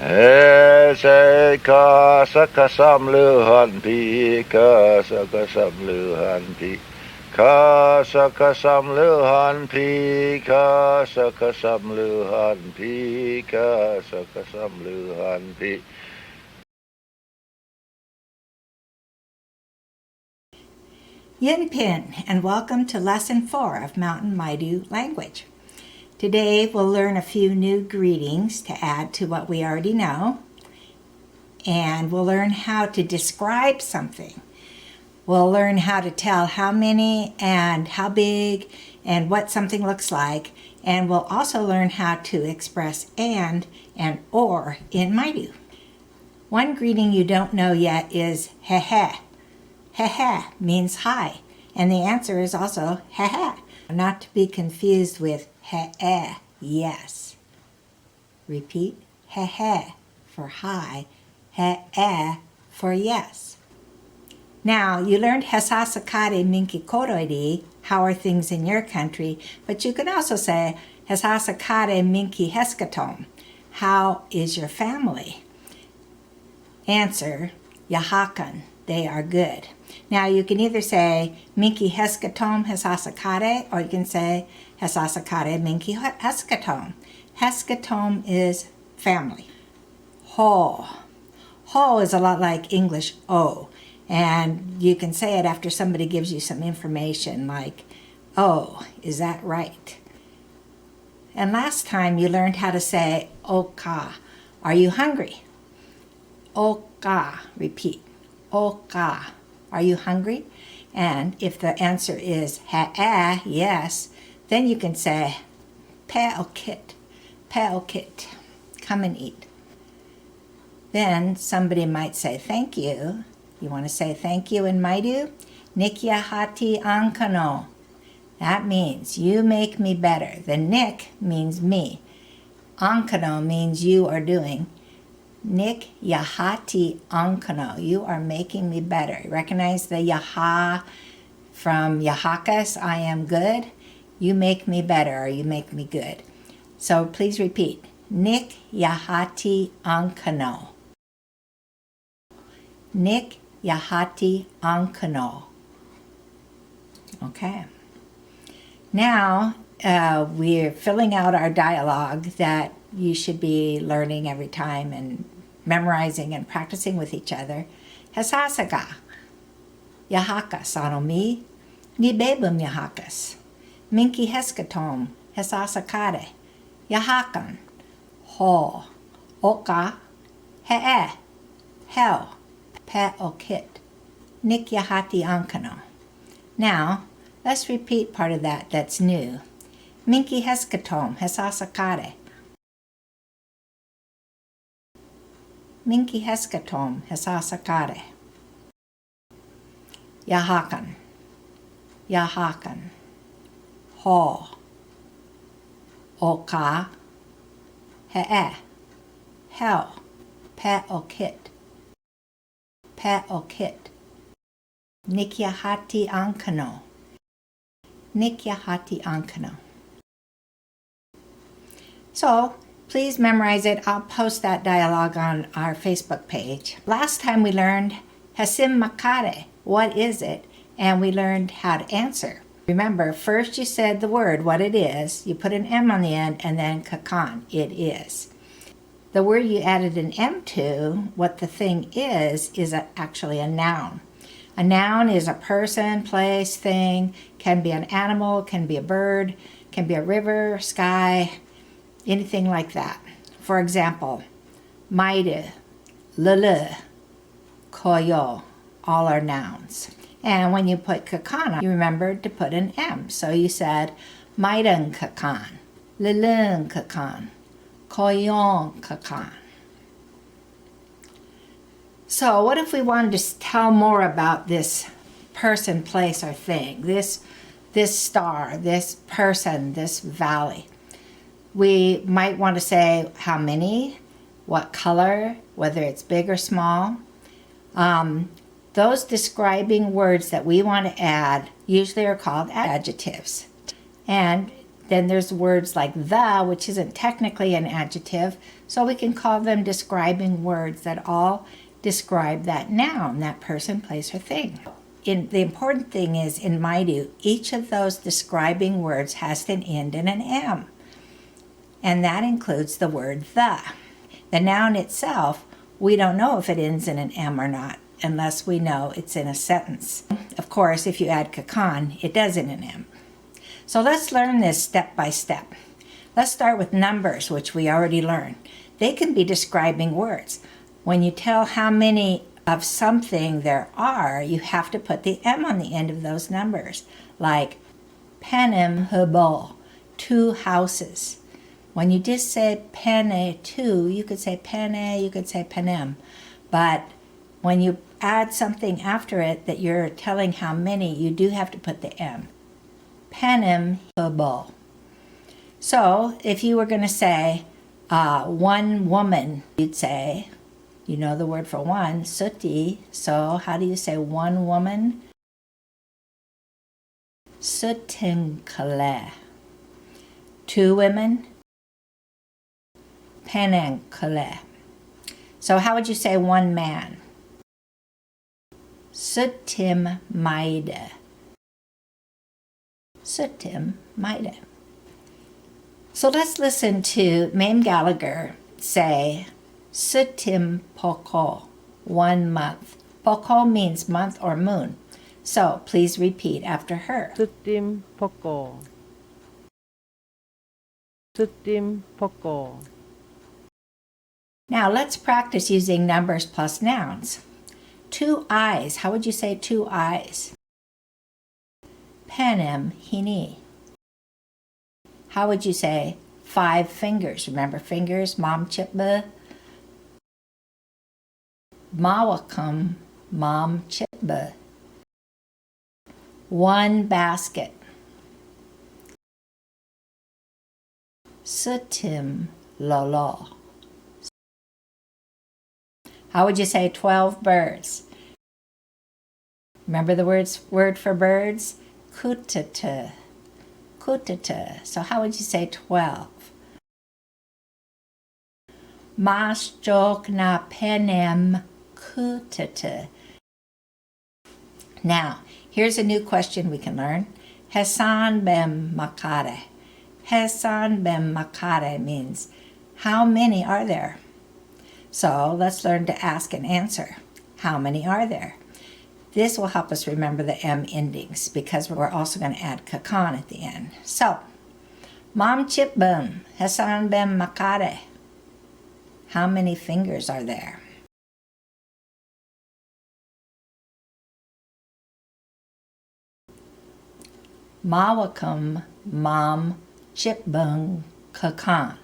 Kasakasam luhanpi, kasakasam luhanpi, kasakasam luhanpi, kasakasam luhanpi, kasakasam luhanpi. Yin Pin, and welcome to Lesson 4 of Mountain Maidu language. Today we'll learn a few new greetings to add to what we already know, and we'll learn how to describe something. We'll learn how to tell how many and how big and what something looks like, and we'll also learn how to express and or in Maidu. One greeting you don't know yet is hehe. Hehe means hi, and the answer is also hehe, not to be confused with he'e, yes. Repeat, hehe for hi, he'e for yes. Now, you learned hesasakare minki koroiri, how are things in your country, but you can also say hesasakare minki heskatom, how is your family? Answer, yahakan, they are good. Now you can either say minki heskatom hesasakare, or you can say hesasakare minki heskatom. Heskatom is family. Ho. Ho is a lot like English O, and you can say it after somebody gives you some information like, oh, is that right? And last time you learned how to say oka, are you hungry? Oka, repeat, oka. Are you hungry? And if the answer is he'e, yes, then you can say pe'okit, come and eat. Then somebody might say thank you. You want to say thank you in Maidu? Nikyahati ankano. That means you make me better. The nik means me. Ankano means you are doing. Nik yahati ankano, you are making me better. Recognize the yaha from yahakas, I am good. You make me better, or you make me good. So please repeat, nik yahati ankano. Nik yahati ankano. Okay. Now we're filling out our dialogue that you should be learning every time and memorizing and practicing with each other. Hesasaga, yahakas anomi, ni bebum yahakas. Minki heskatom, hesasakare, yahakan, ho, oka, he'e, hel, pe'okit, nik yahati ankano. Now, let's repeat part of that that's new. Minki heskatom, hesasakare. Minki heskatom hesasakare. Yahakan. Yahakan. Ho. Oka. He'e. Hel. Pe'okit. Pe'okit. Nikyahati ankano. Nikyahati ankano. So, please memorize it. I'll post that dialogue on our Facebook page. Last time we learned Hasim Makare, what is it? And we learned how to answer. Remember, first you said the word, what it is. You put an M on the end, and then kakan, it is. The word you added an M to, what the thing is actually a noun. A noun is a person, place, thing, can be an animal, can be a bird, can be a river, sky, anything like that. For example, maide, lulu, koyo, all are nouns. And when you put kakana, you remembered to put an M. So you said maiden kakan, lulun kakan, koyon kakan. So what if we wanted to tell more about this person, place, or thing, this star, this person, this valley? We might want to say how many, what color, whether it's big or small. Those describing words that we want to add usually are called adjectives. And Then there's words like the, which isn't technically an adjective, so we can call them describing words that all describe that noun, that person, place, or thing. The important thing is, in Maidu, each of those describing words has an end in an M, and that includes the word the. The noun itself, we don't know if it ends in an M or not, unless we know it's in a sentence. Of course, if you add kakan, it does in an M. So let's learn this step by step. Let's start with numbers, which we already learned. They can be describing words. When you tell how many of something there are, you have to put the M on the end of those numbers, like panem hebo, 2 houses. When you just say pene 2, you could say pene, you could say panem. But when you add something after it that you're telling how many, you do have to put the M. Panem hebo. So if you were going to say one woman, you'd say, you know the word for one, suti. So how do you say one woman? Sutinkale. 2 women? Penankale. So how would you say one man? Sutim maide. Sutim maide. So let's listen to Mame Gallagher say Sutim poko, 1 month. Poko means month or moon. So please repeat after her. Sutim poko. Sutim poko. Now let's practice using numbers plus nouns. 2 eyes. How would you say 2 eyes? Panem hini. How would you say 5 fingers? Remember fingers? Mom chipba. Mawakam, mom chipba. 1 basket. Sutim lolo. How would you say 12 birds? Remember the word for birds? Kutata. Kutata. So how would you say 12? Mas jok na penem kutata. Now, here's a new question we can learn. Hesan bem makare. Hesan bem makare means how many are there? So let's learn to ask and answer. How many are there? This will help us remember the M endings because we're also going to add kakan at the end. So, Mam chip bum, Hassan bem makare. How many fingers are there? Mawakam mam chip bung kakan.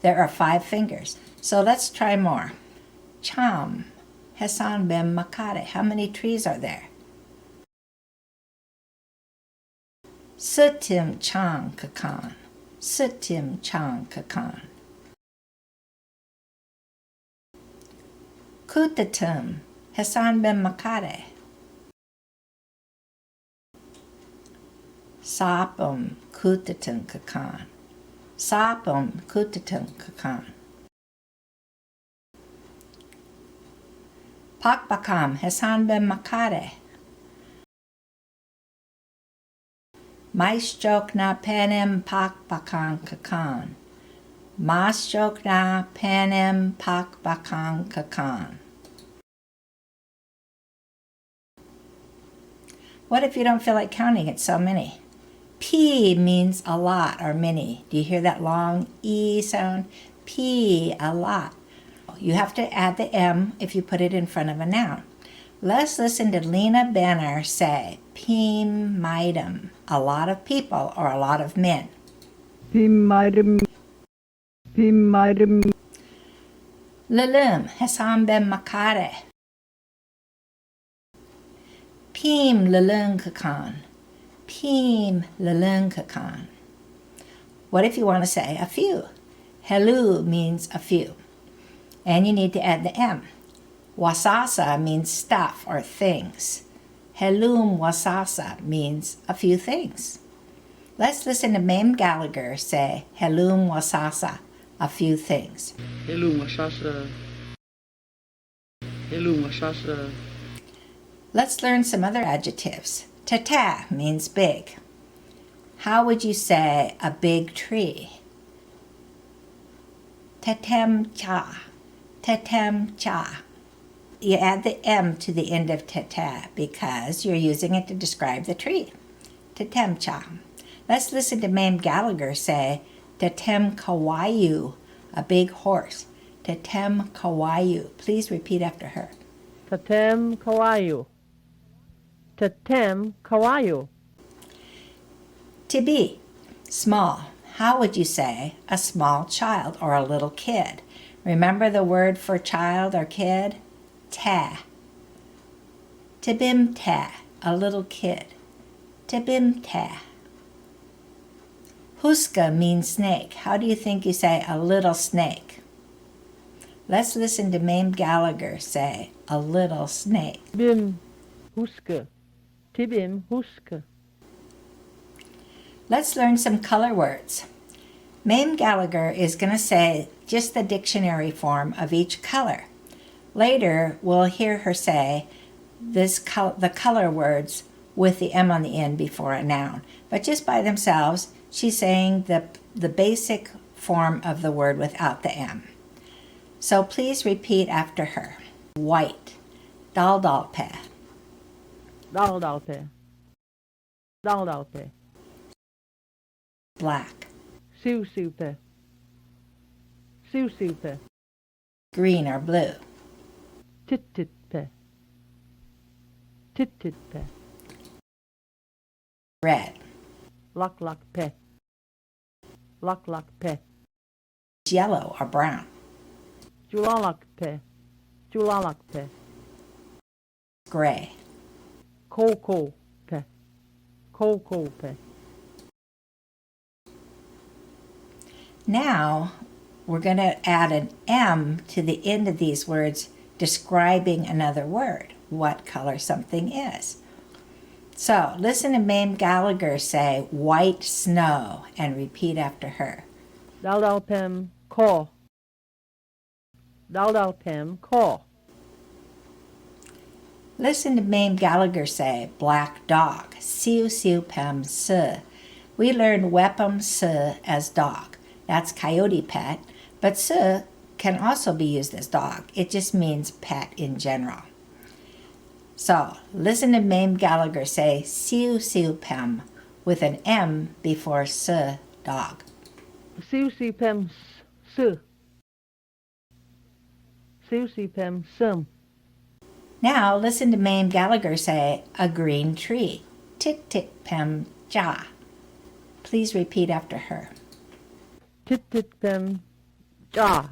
There are 5 fingers. So let's try more. Cham, Hassan bem makare. How many trees are there? Sutim chang kakan. Sutim chang kakan. Kutatum, Hassan bem makare. Sapum kutatum kakan. Sapum kutatum kakan. Pakbakam Hassan bem makare. Mais jok na panem pakbakan kakan. Mas jok na panem pakbakan kakan. What if you don't feel like counting? It's so many. P means a lot or many. Do you hear that long E sound? P, a lot. You have to add the M if you put it in front of a noun. Let's listen to Lena Benner say, Pim maidum, a lot of people or a lot of men. Pim maidum. Pim maidum. Lulum, Hassan bem makare. Pim lulung kakan. Pim lulung kakan. What if you want to say a few? Helu means a few. And you need to add the M. Wasasa means stuff or things. Helum wasasa means a few things. Let's listen to Mame Gallagher say Helum wasasa, a few things. Helum wasasa. Helum wasasa. Let's learn some other adjectives. Tata means big. How would you say a big tree? Tatem cha. Tatem cha. You add the M to the end of tata because you're using it to describe the tree. Tatem cha. Let's listen to Mame Gallagher say Tatem kawayu, a big horse. Tatem kawayu. Please repeat after her. Tatem kawayu. Tatem kawayu. To be, small. How would you say a small child or a little kid? Remember the word for child or kid? Ta. Tibim ta, a little kid. Tibim ta. Huska means snake. How do you think you say a little snake? Let's listen to Mame Gallagher say a little snake. Bim huska. Tibim huska. Let's learn some color words. Mame Gallagher is going to say just the dictionary form of each color. Later, we'll hear her say the color words with the M on the end before a noun. But just by themselves, she's saying the basic form of the word without the M. So please repeat after her. White. Daldalpe. Daldalpe. Daldalpe. Black. Siusiupe. Siusiupe. Green or blue. Tititpe. Tititpe. Red. Laklakpe. Laklakpe. Yellow or brown. Julalakpe. Julalakpe. Gray. Kokope. Kokope. Now, we're going to add an M to the end of these words describing another word, what color something is. So, listen to Mame Gallagher say white snow and repeat after her. Daldalpem ko. Daldalpem ko. Listen to Mame Gallagher say black dog, siu siu pem se. We learned wepem se as dog. That's coyote pet, but se can also be used as dog. It just means pet in general. So, listen to Mame Gallagher say siu siu pem with an M before se, dog. Siusipem su. Siusipem sum. Now, listen to Mame Gallagher say a green tree. Tit tit pem ja. Please repeat after her. Tititpem ja.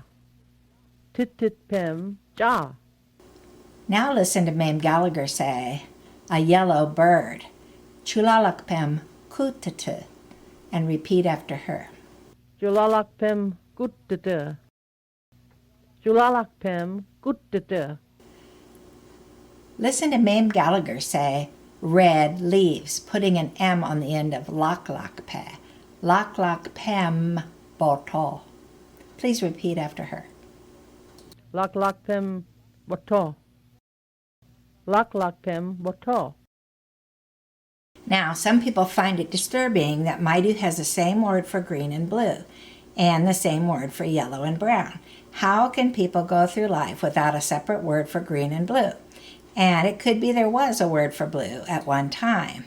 Tititpem ja. Now listen to Mame Gallagher say a yellow bird. Chulalakpem kutata. And repeat after her. Julalakpem guttete. Julalakpem guttete. Listen to Mame Gallagher say red leaves, putting an M on the end of laklakpe. Laklakpem botol. Please repeat after her. Laklakpem boto. Laklakpem boto. Now, some people find it disturbing that Maidu has the same word for green and blue and the same word for yellow and brown. How can people go through life without a separate word for green and blue? And it could be there was a word for blue at one time.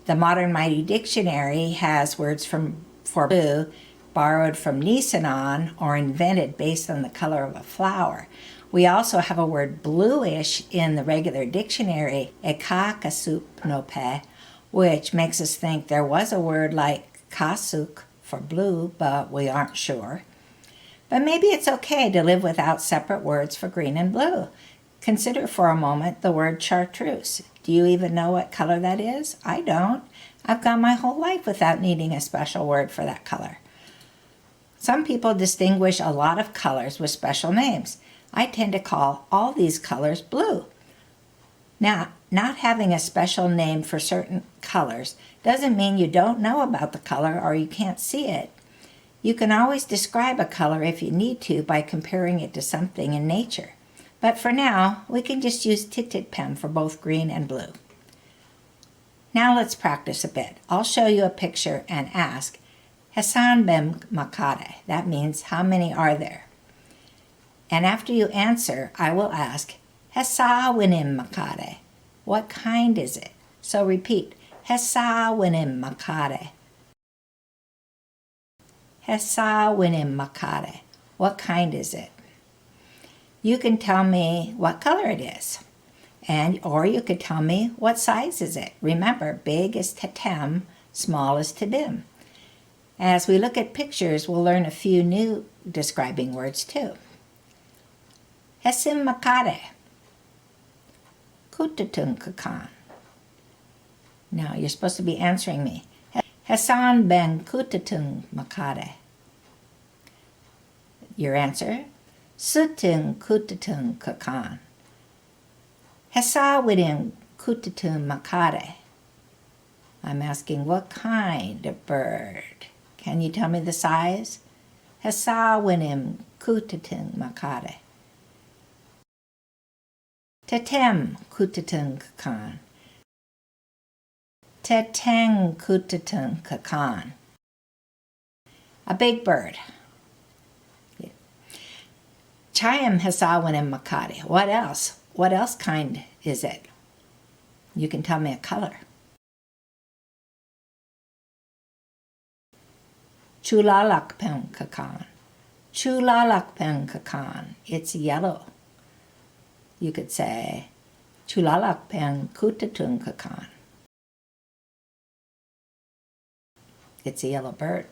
The Modern Maidu Dictionary has words for blue borrowed from Nisanon or invented based on the color of a flower. We also have a word bluish in the regular dictionary, ekakasupnope, which makes us think there was a word like kasuk for blue, but we aren't sure. But maybe it's okay to live without separate words for green and blue. Consider for a moment the word chartreuse. Do you even know what color that is? I don't. I've gone my whole life without needing a special word for that color. Some people distinguish a lot of colors with special names. I tend to call all these colors blue. Now, not having a special name for certain colors doesn't mean you don't know about the color or you can't see it. You can always describe a color if you need to by comparing it to something in nature. But for now, we can just use tititpem for both green and blue. Now let's practice a bit. I'll show you a picture and ask, Hassan bem makade. That means, how many are there? And after you answer, I will ask, Hesa winim makade. What kind is it? So repeat, Hesa winim makade. Hesa winim makade. What kind is it? You can tell me what color it is. Or you could tell me what size is it. Remember, big is tatem, small is tibim. As we look at pictures, we'll learn a few new describing words too. Hesim makade. Kutatun kakan. Now you're supposed to be answering me. Hassan ben kutatun makade. Your answer? Sutun kutatun kakan. Hesa widin kutatun makade. I'm asking what kind of bird. Can you tell me the size? Hesa winim kutatun makade. Tetem kutatun kakan. Teteng kutatun kakan. A big bird. Chayam hasawanim makade. What else? What else kind is it? You can tell me a color. Chulalakpen kakan. Chulalakpen kakan. It's yellow. You could say Chulalakpen kutatun kakan. It's a yellow bird.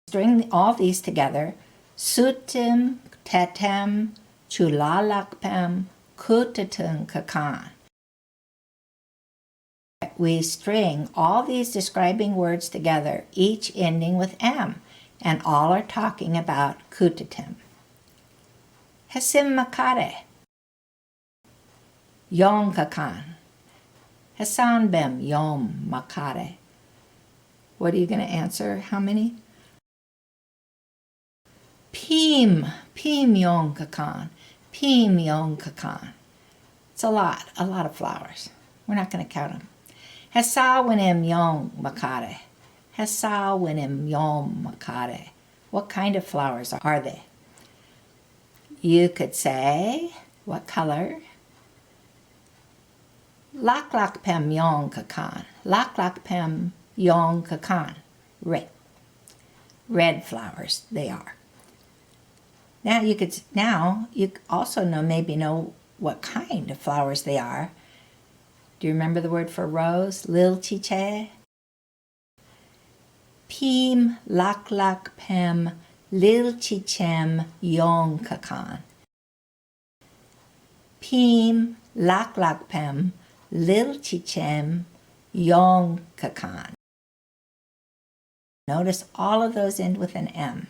String all these together. Sutim, tetem, chulalakpem, kutatun kakan. We string all these describing words together, each ending with M, and all are talking about kutatim. Hesim makade. Yom kakan. Hassan bem yom makade. What are you going to answer? How many? Pim yom kakan. Pim yom kakan. It's a lot of flowers. We're not going to count them. Hesa winim yom makade. Hesa winim yom makade. What kind of flowers are they? You could say, what color? Laklakpem yom kakan. Laklakpem yom kakan. Red. Red flowers they are. Now you also know what kind of flowers they are. Do you remember the word for rose? Lil chiche. Pim lak pem lil chichem yom kakan. Pim lak pem lil chichem yom kakan. Notice all of those end with an M.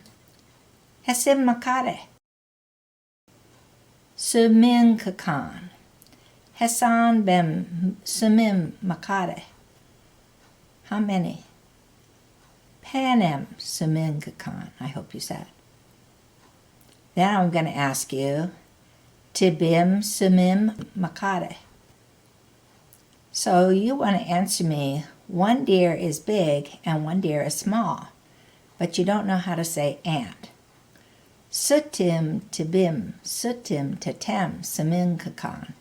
Hesim makade. Sumin kakan. Hassan bem sumim makade. How many? Panem sumin kakan. I hope you said. Then I'm going to ask you, tibim sumim makade. So you want to answer me, one deer is big and one deer is small, but you don't know how to say and. Sutim tibim, sutim tatem, sumin kakan.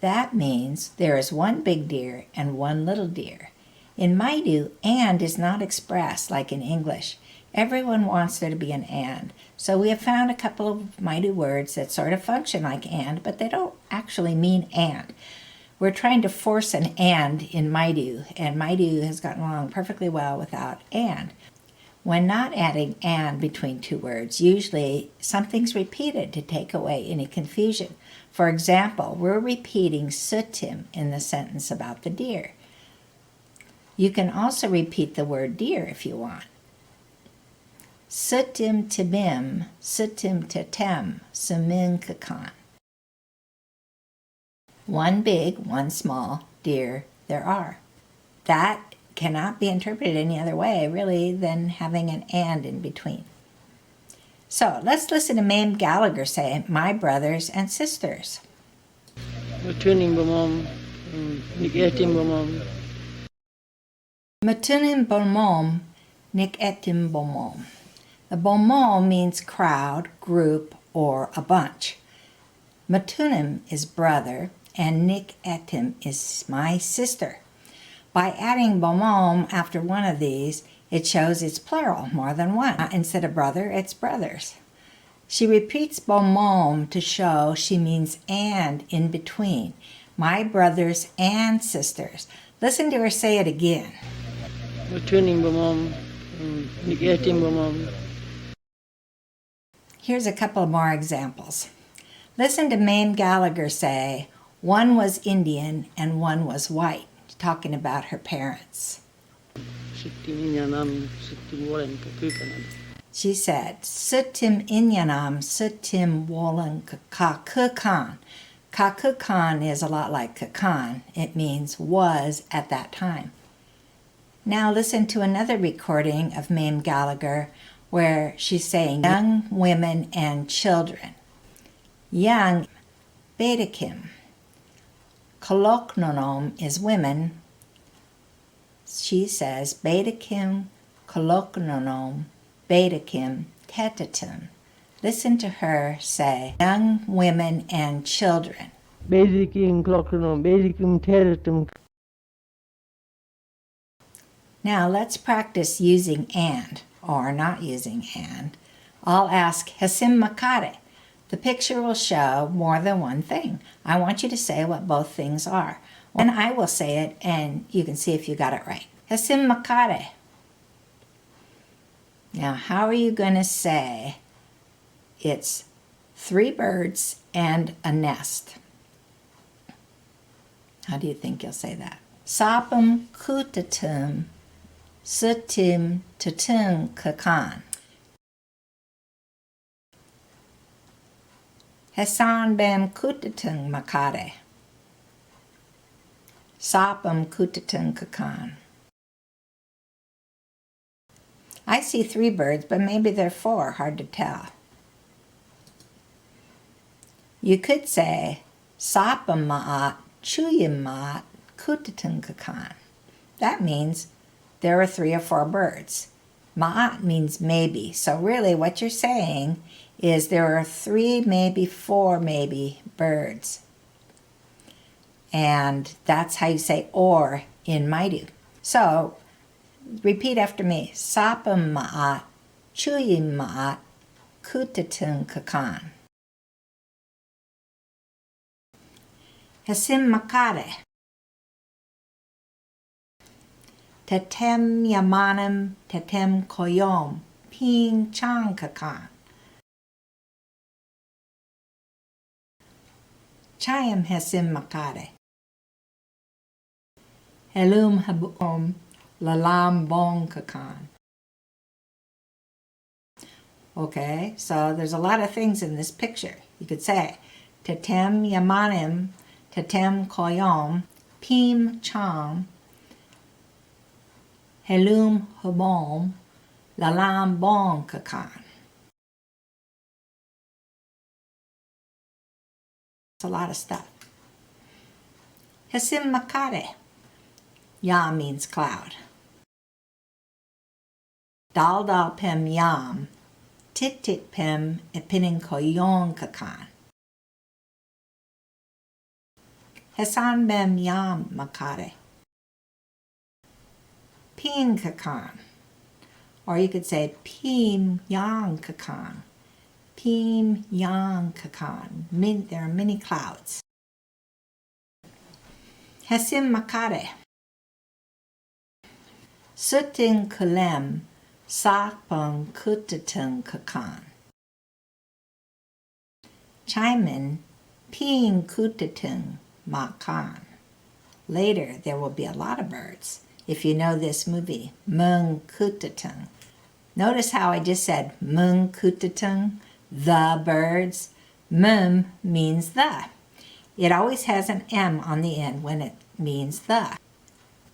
That means there is one big deer and one little deer. In Maidu, and is not expressed like in English. Everyone wants there to be an and. So we have found a couple of Maidu words that sort of function like and, but they don't actually mean and. We're trying to force an and in Maidu, and Maidu has gotten along perfectly well without and. When not adding and between two words, usually something's repeated to take away any confusion. For example, we're repeating sutim in the sentence about the deer. You can also repeat the word deer if you want. Sutim tibim, sutim tatem, sumin kakan. One big, one small deer there are. That cannot be interpreted any other way, really, than having an and in between. So let's listen to Mame Gallagher say, my brothers and sisters. Matuning bamom, nigetim bamom. Matunim bomom, nik etim bomom. The bomom means crowd, group, or a bunch. Matunim is brother, and nik etim is my sister. By adding bomom after one of these, it shows it's plural, more than one. Instead of brother, it's brothers. She repeats bomom to show she means and in between. My brothers and sisters. Listen to her say it again. Matuning bamom, nigetim bamom. Here's a couple more examples. Listen to Mame Gallagher say, one was Indian and one was white, talking about her parents. She said, Sutim inyanam, sutim wolan kakukan. Kakukan is a lot like kakan. It means was at that time. Now listen to another recording of Mame Gallagher where she's saying young women and children. Young, betakim. Koloknonom is women. She says betakim, koloknonom, betakim, tetatum. Listen to her say young women and children. Basikim klokno, basikim teratum. Now let's practice using and, or not using and. I'll ask Hasim Makare. The picture will show more than one thing. I want you to say what both things are. And I will say it, and you can see if you got it right. Hasim Makare. Now, how are you going to say it's 3 birds and a nest? How do you think you'll say that? Sapum kutatum sutim tutum kakan. Hasan bem kutatum makare. Sapum kutatum kakan. I see 3 birds, but maybe there are 4, hard to tell. You could say, Sapum ma'at, chuyim ma'at, kutatum kakan. That means there are 3 or 4 birds. Ma'at means maybe. So really what you're saying is there are 3, maybe 4, maybe birds. And that's how you say or in Maidu. So repeat after me. Sapum ma'at, chuyim ma'at, kutatum kakan. Hasim makare. Tetem yamanam, tetem koyom, ping chang kakan. Chayam hasim makare. Helum habom, lalam bong kakan. Okay, so there's a lot of things in this picture. You could say, tetem yamanim, tetem koyom, pim chang, helum habom, lalam bong kakan. It's a lot of stuff. Hasim makare. Ya means cloud. Dal dal pem yam, tit tit pem epinin koyon kakan. Hasan bem yam makare. Ping kakan. Or you could say pim yang kakan. Pim yang kakan. There are many clouds. Hasim makare. Sutin kulem, sakpang kutatung kakan. Chaimin, ping kutatung makan. Later, there will be a lot of birds. If you know this movie, Mung Kutatung. Notice how I just said Mung Kutatung, the birds. Mum means the. It always has an M on the end when it means the.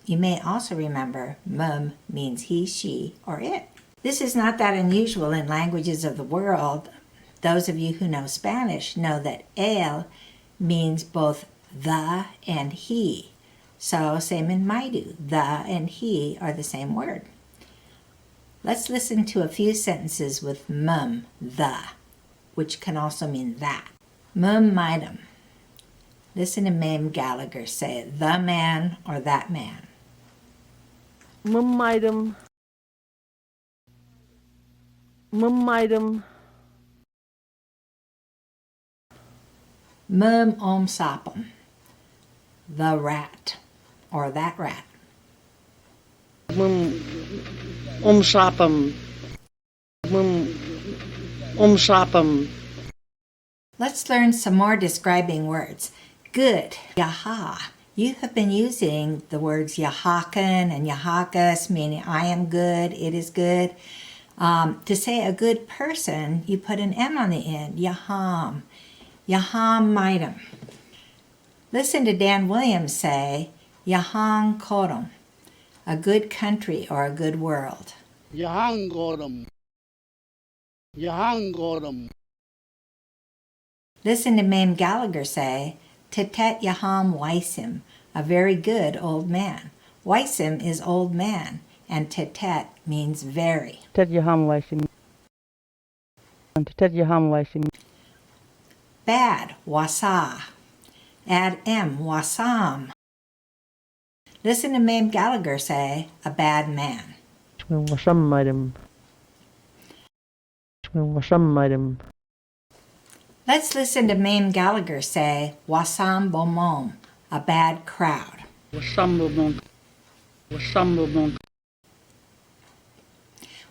You may also remember mum means he, she, or it. This is not that unusual in languages of the world. Those of you who know Spanish know that el means both the and he. So same in Maidu, the and he are the same word. Let's listen to a few sentences with mum, the, which can also mean that. Mum maidum. Listen to Mame Gallagher say the man or that man. Mum item. Mum item. Mum om sapum. The rat or that rat. Mum sapum. Mum sapum. Let's learn some more describing words. Good, yaha. You have been using the words yahakan and yahakas, meaning I am good, it is good. To say a good person, you put an M on the end, yaham. Yaham maidam. Listen to Dan Williams say, yahang kodam, a good country or a good world. Yahangodam. Yahangodam. Listen to Mame Gallagher say, tetet yaham waisim, a very good old man. Waisim is old man, and tetet means very. Ted Yaham Waisim. Ted Yaham Waisim. Bad, wasa. Add M, wasam. Listen to Mame Gallagher say, a bad man. Wasam item. Wasam item. Let's listen to Mame Gallagher say, wasam bomom, a bad crowd. Wasam bobon. Wasam bobon.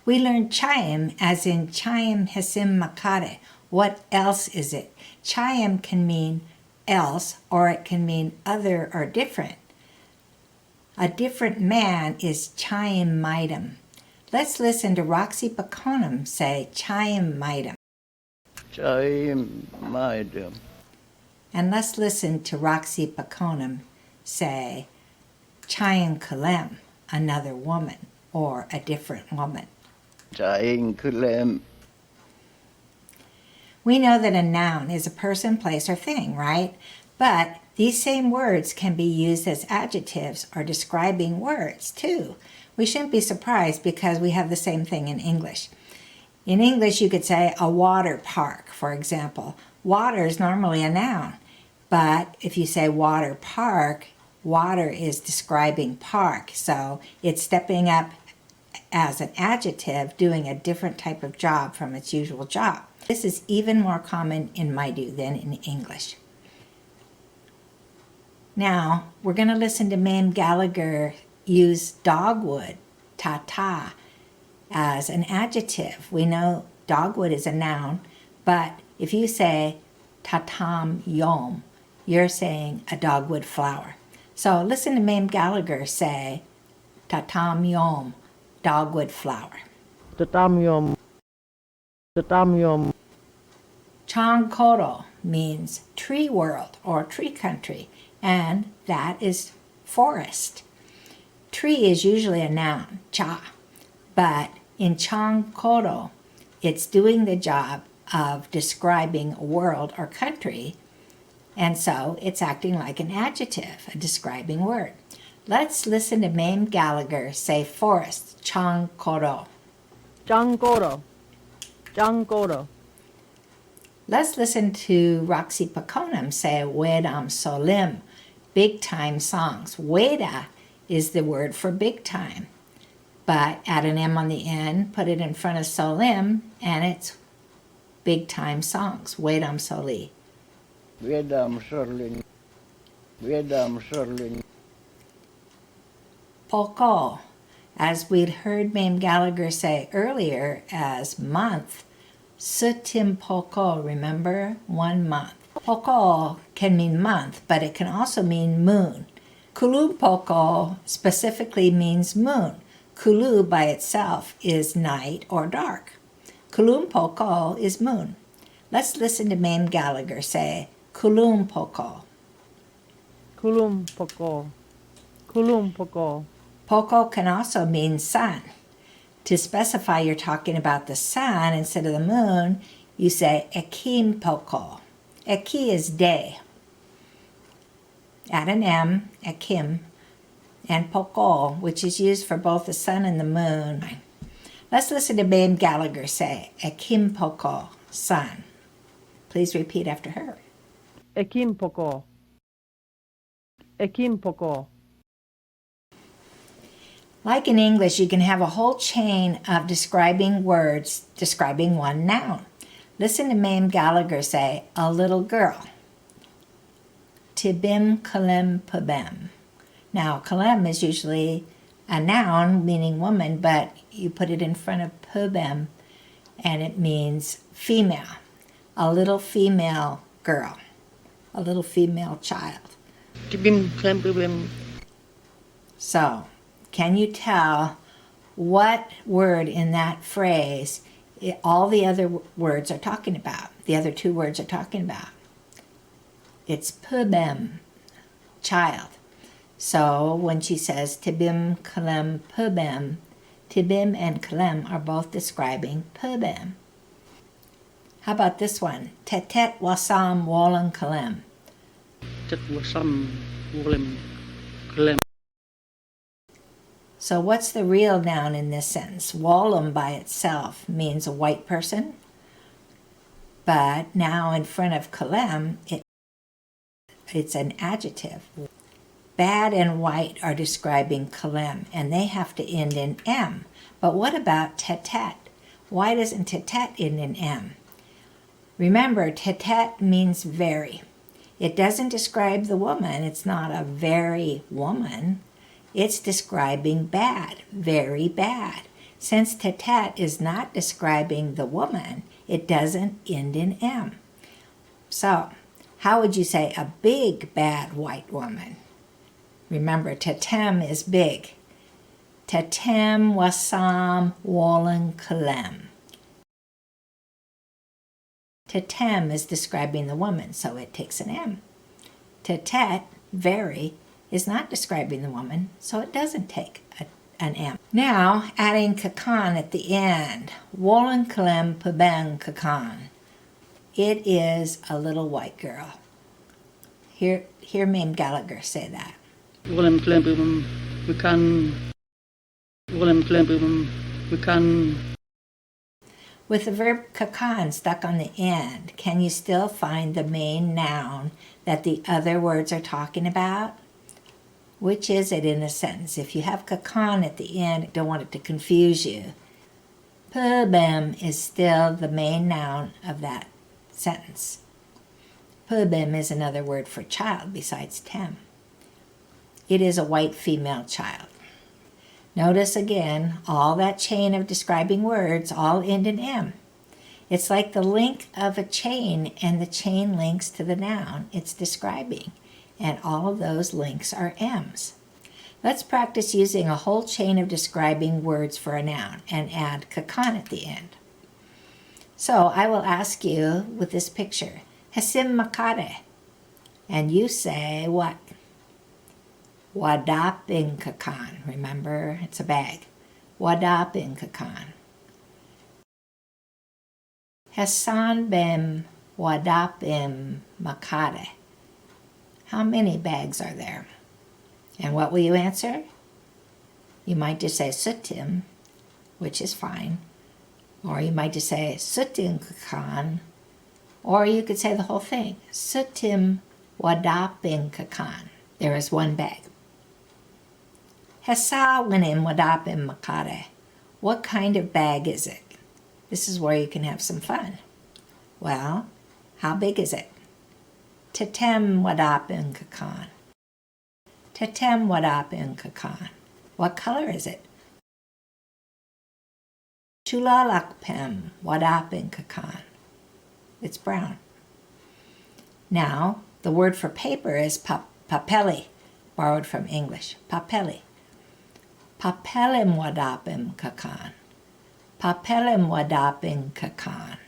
We learned chayim as in chayim hesim makare. What else is it? Chayim can mean else, or it can mean other or different. A different man is chayim maidam. Let's listen to Roxy Pakonam say chayim maidam. Chaim maidam. And let's listen to Roxy Pakonam say chayim kalem, another woman, or a different woman. Chaim kulem. We know that a noun is a person, place, or thing, right? But these same words can be used as adjectives or describing words, too. We shouldn't be surprised because we have the same thing in English. In English, you could say a water park, for example. Water is normally a noun, but if you say water park, water is describing park, so it's stepping up as an adjective, doing a different type of job from its usual job. This is even more common in Maidu than in English. Now, we're going to listen to Mame Gallagher use dogwood, ta-ta, as an adjective. We know dogwood is a noun, but if you say tatam yom, you're saying a dogwood flower. So listen to Mame Gallagher say tatam yom, dogwood flower. Tatam yom. Tatam yom. Changkoro means tree world or tree country, and that is forest. Tree is usually a noun, cha, but in Changkoro, it's doing the job of describing a world or country, and so it's acting like an adjective, a describing word. Let's listen to Mame Gallagher say forest, Changkoro. Jangoro. Jangoro. Let's listen to Roxy Pakonam say Wedam Solim, big time songs. Weda is the word for big time, but add an M on the end, put it in front of Solim, and it's big time songs. Wedam Soli. Vedam Sherling. Vedam Sherling. Poko, as we'd heard Mame Gallagher say earlier, as month. Sutim poko, remember? 1 month. Poko can mean month, but it can also mean moon. Kulu poko specifically means moon. Kulu by itself is night or dark. Kulum poko is moon. Let's listen to Mame Gallagher say Kulum poko. Kulum poko. Kulum poko. Poko can also mean sun. To specify you're talking about the sun instead of the moon, you say ekim poko. Eki is day. Add an M, ekim, and poko, which is used for both the sun and the moon. Let's listen to Babe Gallagher say, ekim poko, sun. Please repeat after her. Ekim poko. Ekim poko. Like in English, you can have a whole chain of describing words describing one noun. Listen to Mame Gallagher say, a little girl. Tibim kalem pabem. Now, kalem is usually a noun meaning woman, but you put it in front of pabem and it means female. A little female girl. A little female child. Tibim klem. So, can you tell what word in that phrase all the other words are talking about? The other two words are talking about. It's pubem, child. So when she says tibim kalem pubem, tibim and kalem are both describing pubem. How about this one? Tetet wasam wolan kalem. Tet wasam wolem klem. So what's the real noun in this sentence? Wolam by itself means a white person, but now in front of kalem, it's an adjective. Bad and white are describing kalem, and they have to end in M. But what about tetet? Why doesn't tetet end in M? Remember, tetet means very. It doesn't describe the woman. It's not a very woman. It's describing bad, very bad. Since tetet is not describing the woman, it doesn't end in M. So, how would you say a big, bad white woman? Remember, tetem is big. Tetem wasam wolan kalem. Tetem is describing the woman, so it takes an M. Tetet, very, is not describing the woman, so it doesn't take an M. Now, adding kakan at the end. Wolan kalem pabeng kakan. It is a little white girl. Hear Mame Gallagher say that. Wolem klem we can. Wolem klem we can. With the verb kakan stuck on the end, can you still find the main noun that the other words are talking about? Which is it in a sentence? If you have kakan at the end, don't want it to confuse you. Pubem is still the main noun of that sentence. Pubem is another word for child besides tem. It is a white female child. Notice again, all that chain of describing words all end in M. It's like the link of a chain, and the chain links to the noun it's describing, and all of those links are M's. Let's practice using a whole chain of describing words for a noun and add kakan at the end. So I will ask you with this picture, hasim makare, and you say what? Wadapin kakan. Remember, it's a bag. Wadapin kakan. Hasan bem wadapim makare. How many bags are there? And what will you answer? You might just say sutim, which is fine. Or you might just say sutim kakan. Or you could say the whole thing. Sutim wadapin kakan. There is one bag. Hesa winim wadapim makare. What kind of bag is it? This is where you can have some fun. Well, how big is it? Tetem wadapin kakan. Tetem wadapin kakan. What color is it? Chulalakpem wadapin kakan. It's brown. Now, the word for paper is papeli, borrowed from English. Papeli. Papelim wadapim kakan. Papelim wadapin kakan.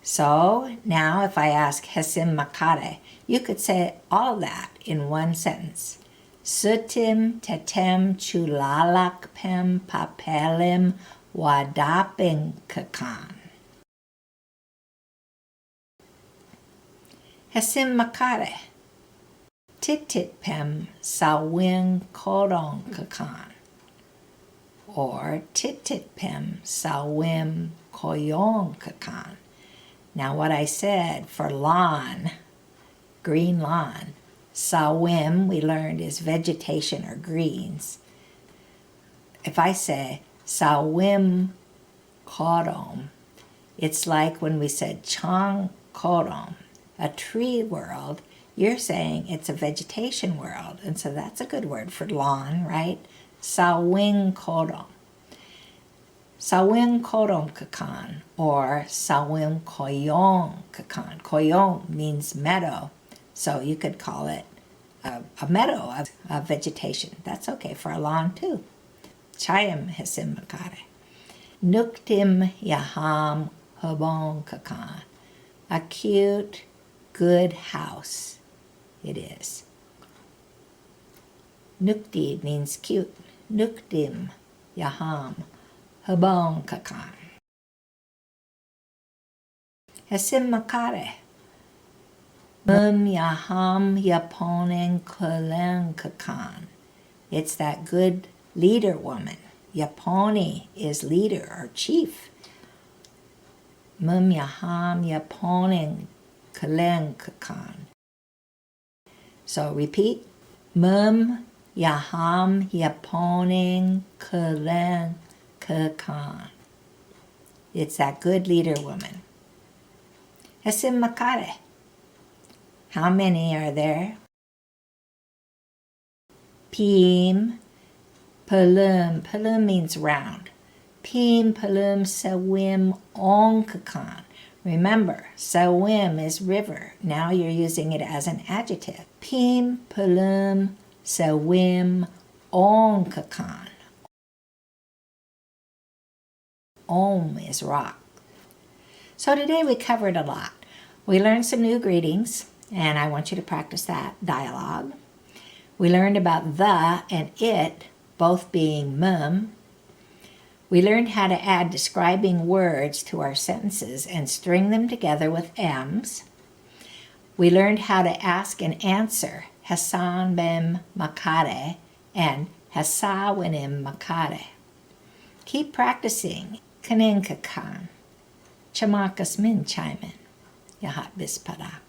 So now if I ask Hesim Makare, you could say all that in one sentence. Sutim tetem chulalak pem papelim wadapin kakan. Hesim Makare. Titit pem sawin kodon kakan. Or titit pem sawim koyon kakan. Now what I said for lawn, green lawn, sawim we learned is vegetation or greens. If I say sawim kodom, it's like when we said chang kodom, a tree world. You're saying it's a vegetation world, and so that's a good word for lawn, right? Sawing kodom. Sawim kodom kakan, or sawim koyon kakan. Koyon means meadow, so you could call it a meadow of vegetation. That's okay for a lawn too. Chayim hesim makare. Nuktim yaham habon kakan. A cute, good house it is. Nukti means cute. Nuktim yaham habon kakan. Hesim makare. Yaham yaponen kolen kakan. It's that good leader woman. Yaponi is leader or chief. Yaham yaponen kolen kakan. So repeat. Yaham yaponen kolen kakan. It's that good leader woman. Hesim makare. How many are there? Pim, palum. Palum means round. Pim, palum, sawim, onkakan. Remember, sawim is river. Now you're using it as an adjective. Pim, palum, sawim, onkakan. Om is rock. So today we covered a lot. We learned some new greetings, and I want you to practice that dialogue. We learned about the and it both being mum. We learned how to add describing words to our sentences and string them together with M's. We learned how to ask and answer Hassan bem makare and Hasawinim makare. Keep practicing. Kanin kakan. Chamakas min chaimin. Yahat bispara.